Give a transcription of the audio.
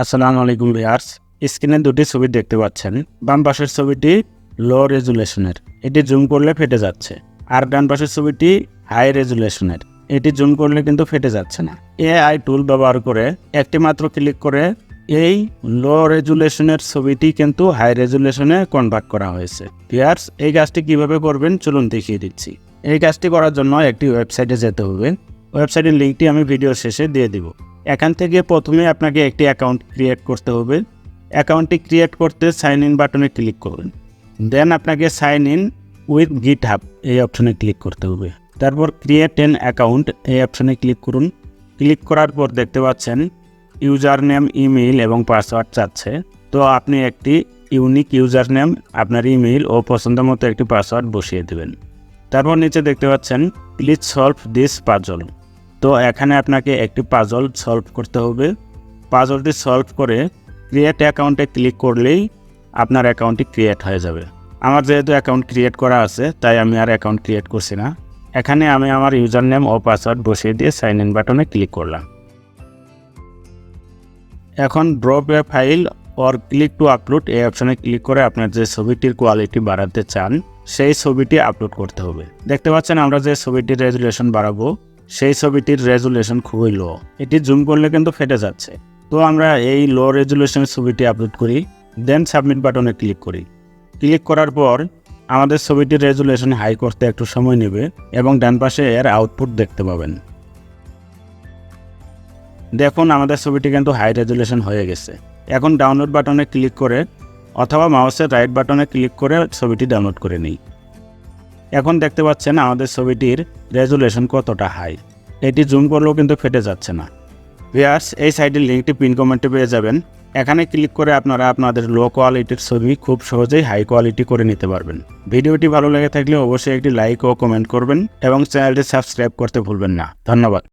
আসসালামু আলাইকুম ভিউয়ার্স, স্ক্রিনে দুটি ছবি দেখতে পাচ্ছেন। বাম পাশের ছবিটি লো রেজুলেশনের, এটি জুম করলে ফেটে যাচ্ছে। আর ডান পাশের ছবিটি হাই রেজুলেশনের, এটি জুম করলে কিন্তু ফেটে যাচ্ছে না। এআই টুল ব্যবহার করে একটি মাত্র ক্লিক করে এই লো রেজুলেশনের ছবিটি কিন্তু হাই রেজুলেশনে কনভার্ট করা হয়েছে। ভিউয়ার্স, এই কাজটি কিভাবে করবেন চলুন দেখিয়ে দিচ্ছি। এই কাজটি করার জন্য একটি ওয়েবসাইটে যেতে হবে। ওয়েবসাইটের লিঙ্কটি আমি ভিডিওর শেষে দিয়ে দিব। এখান থেকে প্রথমে আপনাকে একটি অ্যাকাউন্ট ক্রিয়েট করতে হবে। অ্যাকাউন্টটি ক্রিয়েট করতে সাইন ইন বাটনে ক্লিক করুন। দেন আপনাকে সাইন ইন উইথ গিটহাব এই অপশনে ক্লিক করতে হবে। তারপর ক্রিয়েট এন অ্যাকাউন্ট এই অপশনে ক্লিক করুন। ক্লিক করার পর দেখতে পাচ্ছেন ইউজার নেম, ইমেইল এবং পাসওয়ার্ড চাচ্ছে। তো আপনি একটি ইউনিক ইউজার নেম, আপনার ইমেইল ও পছন্দ মতো একটি পাসওয়ার্ড বসিয়ে দেবেন। তারপর নিচে দেখতে পাচ্ছেন প্লিজ সলভ দিস পাজল। তো এখানে আপনাকে একটি পাজল সলভ করতে হবে। পাজলটি সলভ করে ক্রিয়েট অ্যাকাউন্টে ক্লিক করলেই আপনার অ্যাকাউন্টটি ক্রিয়েট হয়ে যাবে। আমার যেহেতু অ্যাকাউন্ট ক্রিয়েট করা আছে তাই আমি আর অ্যাকাউন্ট ক্রিয়েট করছি না। এখানে আমি আমার ইউজার নেম ও পাসওয়ার্ড বসিয়ে দিয়ে সাইন ইন বাটনে ক্লিক করলাম। এখন drop A file or click to upload এই অপশনে ক্লিক করে আপনার যে ছবিটির কোয়ালিটি বাড়াতে চান সেই ছবিটি আপলোড করতে হবে। দেখতে পাচ্ছেন আমরা যে ছবিটির রেজুলেশন বাড়াবো সেই ছবিটির রেজুলেশন খুবই লো, এটি জুম করলে কিন্তু ফেটে যাচ্ছে। তো আমরা এই লো রেজুলেশনের ছবিটি আপলোড করি, দেন সাবমিট বাটনে ক্লিক করি। ক্লিক করার পর আমাদের ছবিটির রেজুলেশন হাই করতে একটু সময় নেবে এবং ডান পাশে এর আউটপুট দেখতে পাবেন। দেখুন আমাদের ছবিটি কিন্তু হাই রেজুলেশন হয়ে গেছে। এখন ডাউনলোড বাটনে ক্লিক করে অথবা মাউসের রাইট বাটনে ক্লিক করে ছবিটি ডাউনলোড করে নিই। এখন দেখতে পাচ্ছেন আমাদের ছবিটির রেজুলেশন কতটা হাই, এটি জুম করলেও কিন্তু ফেটে যাচ্ছে না। ভিউয়ার্স, এই সাইটের লিঙ্কটি পিন কমেন্টে পেয়ে যাবেন। এখানে ক্লিক করে আপনারা আপনাদের লো কোয়ালিটির ছবি খুব সহজেই হাই কোয়ালিটি করে নিতে পারবেন। ভিডিওটি ভালো লেগে থাকলে অবশ্যই একটি লাইক ও কমেন্ট করবেন এবং চ্যানেলটি সাবস্ক্রাইব করতে ভুলবেন না। ধন্যবাদ।